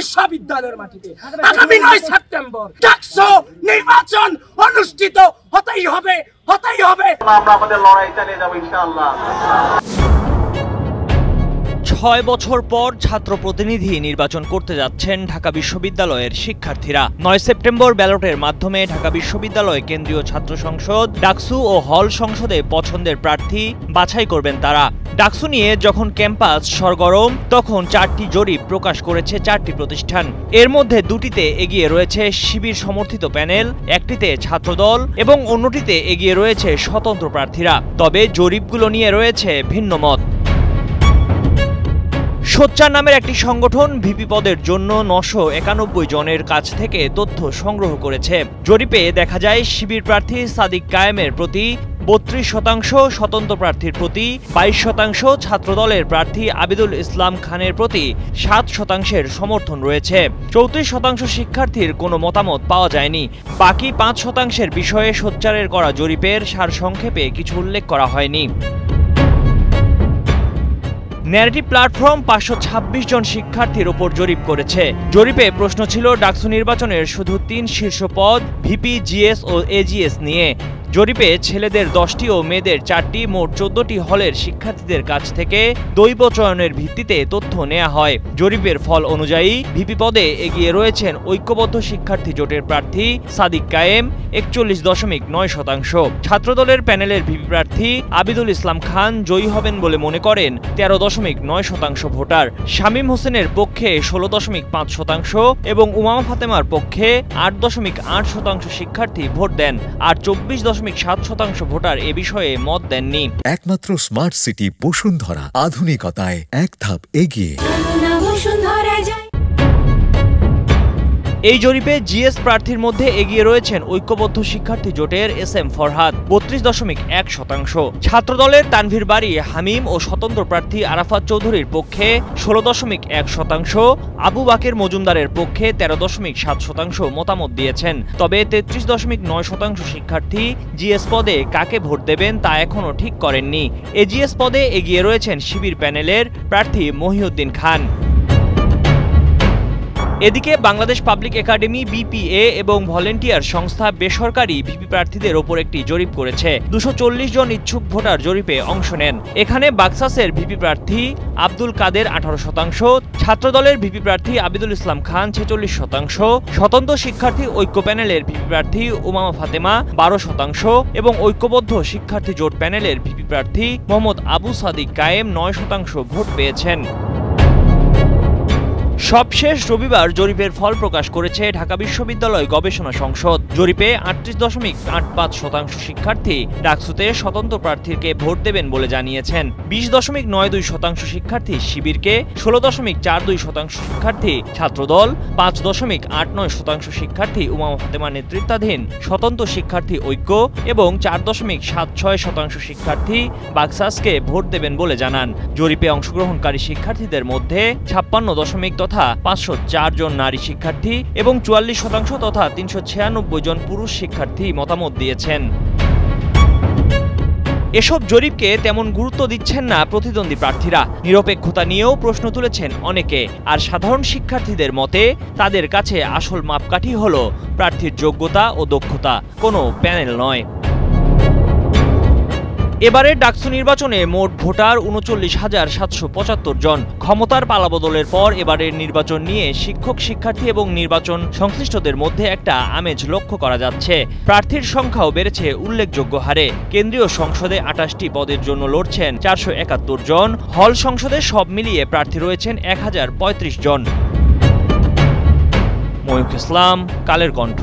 বিশ্ববিদ্যালয়ের মাটিতে আগামী 9 সেপ্টেম্বর ডাকসু নির্বাচন অনুষ্ঠিত হতেই হবে। আমরা আমাদের লড়াই চালিয়ে যাব ইনশাআল্লাহ। 6 বছর পর ছাত্র প্রতিনিধি নির্বাচন করতে যাচ্ছেন ঢাকা বিশ্ববিদ্যালয়ের শিক্ষার্থীরা। 9 সেপ্টেম্বর ব্যালটের মাধ্যমে ঢাকা বিশ্ববিদ্যালয় কেন্দ্রীয় ছাত্র সংসদ, ডাকসু ও হল সংসদে পছন্দের প্রার্থী বাছাই করবেন তারা। ডাকসু নিয়ে যখন ক্যাম্পাস সরগরম, তখন 4টি জরিপ প্রকাশ করেছে 4টি প্রতিষ্ঠান। এর মধ্যে 2টিতে এগিয়ে রয়েছে শিবির সমর্থিত প্যানেল, একটিতে ছাত্রদল এবং অন্যটিতে এগিয়ে রয়েছে স্বতন্ত্র প্রার্থীরা। তবে জরিপগুলো নিয়ে রয়েছে ভিন্ন মত। সোচ্চার নামের একটি সংগঠন ভিপি পদের জন্য 991 জনের কাছ থেকে তথ্য সংগ্রহ করেছে। জরিপে দেখা যায় শিবির প্রার্থী সাদিক কায়েমের প্রতি 32%, স্বতন্ত্র প্রার্থীর প্রতি 22%, ছাত্রদলের প্রার্থী আবিদুল ইসলাম খানের প্রতি 7%-এর সমর্থন রয়েছে। 34% শিক্ষার্থীর কোনো মতামত পাওয়া যায়নি। বাকি 5%-এর বিষয়ে সোচ্চারের করা জরিপের সারসংক্ষেপে কিছু উল্লেখ করা হয়নি। ন্যারেটিভ প্ল্যাটফর্ম 526 জন শিক্ষার্থীর ওপর জরিপ করেছে। জরিপে প্রশ্ন ছিল ডাকসু নির্বাচনের শুধু 3 শীর্ষ পদ ভিপি, জিএস ও এজিএস নিয়ে। জরিপে ছেলেদের 10টি ও মেয়েদের 4টি, মোট 14টি হলের শিক্ষার্থীদের কাছ থেকে দৈব চয়নের ভিত্তিতে তথ্য নেওয়া হয়। জরিপের ফল অনুযায়ী ভিপি পদে এগিয়ে রয়েছেন ঐক্যবদ্ধ শিক্ষার্থী জোটের প্রার্থী সাদিক কায়েম 41.9%। ছাত্রদলের প্যানেলের ভিপি প্রার্থী আবিদুল ইসলাম খান জয়ী হবেন বলে মনে করেন 13.9% ভোটার। শামীম হোসেনের পক্ষে 16.5% এবং উমামা ফাতেমার পক্ষে 8.8% শিক্ষার্থী ভোট দেন। আর 24.7% ভোটার এ বিষয়ে মত দেননি। একমাত্র স্মার্ট সিটি বসুন্ধরা, আধুনিকতায় এক ধাপ এগিয়ে। এই জরিপে জিএস প্রার্থীর মধ্যে এগিয়ে রয়েছেন ঐক্যবদ্ধ শিক্ষার্থী জোটের SM ফরহাদ 32.1%, ছাত্রদলের তানভীর বারী হামিম ও স্বতন্ত্র প্রার্থী আরাফাত চৌধুরীর পক্ষে 16.1%, আবু বাকের মজুমদারের পক্ষে 13.7% মতামত দিয়েছেন। তবে 33.9% শিক্ষার্থী জিএস পদে কাকে ভোট দেবেন তা এখনও ঠিক করেননি। এজিএস পদে এগিয়ে রয়েছেন শিবির প্যানেলের প্রার্থী মহিউদ্দিন খান। এদিকে বাংলাদেশ পাবলিক একাডেমি, বিপিএ এবং ভলেন্টিয়ার সংস্থা বেসরকারি ভিপি প্রার্থীদের ওপর একটি জরিপ করেছে। 240 জন ইচ্ছুক ভোটার জরিপে অংশ নেন। এখানে বাক্সাসের ভিপি প্রার্থী আব্দুল কাদের 18%, ছাত্রদলের ভিপি প্রার্থী আবিদুল ইসলাম খান 46%, স্বতন্ত্র শিক্ষার্থী ঐক্য প্যানেলের ভিপি প্রার্থী উমামা ফাতেমা 12% এবং ঐক্যবদ্ধ শিক্ষার্থী জোট প্যানেলের ভিপি প্রার্থী মোহাম্মদ আবু সাদিক কায়েম 9% ভোট পেয়েছেন। সবশেষ রবিবার জরিপের ফল প্রকাশ করেছে ঢাকা বিশ্ববিদ্যালয় গবেষণা সংসদ। জরিপে 38.85% শিক্ষার্থী ডাকসুতে স্বতন্ত্র প্রার্থীকে ভোট দেবেন বলে জানিয়েছেন। 20.92% শিক্ষার্থী শিবিরকে, 16.42% শিক্ষার্থী ছাত্রদল, 5.89% শিক্ষার্থী উমামা ফাতেমা নেতৃত্বাধীন স্বতন্ত্র শিক্ষার্থী ঐক্য এবং 4.76% শিক্ষার্থী বাক্সাসকে ভোট দেবেন বলে জানান। জরিপে অংশগ্রহণকারী শিক্ষার্থীদের মধ্যে 56% তথা 504 জন নারী শিক্ষার্থী এবং 44% তথা 396 জন পুরুষ শিক্ষার্থী মতামত দিয়েছেন। এসব জরিপকে তেমন গুরুত্ব দিচ্ছেন না প্রতিদ্বন্দ্বী প্রার্থীরা। নিরপেক্ষতা নিয়েও প্রশ্ন তুলেছেন অনেকে। আর সাধারণ শিক্ষার্থীদের মতে তাদের কাছে আসল মাপকাঠি হলো প্রার্থীর যোগ্যতা ও দক্ষতা, কোনো প্যানেল নয়। এবারের ডাকসু নির্বাচনে মোট ভোটার 39,775 জন। ক্ষমতার পালাবদলের পর এবারের নির্বাচন নিয়ে শিক্ষক, শিক্ষার্থী এবং নির্বাচন সংশ্লিষ্টদের মধ্যে একটা আমেজ লক্ষ্য করা যাচ্ছে। প্রার্থীর সংখ্যাও বেড়েছে উল্লেখযোগ্য হারে। কেন্দ্রীয় সংসদে 28টি পদের জন্য লড়ছেন 471 জন। হল সংসদে সব মিলিয়ে প্রার্থী রয়েছেন 1035 জন। ময়ূখ ইসলাম, কালের কণ্ঠ।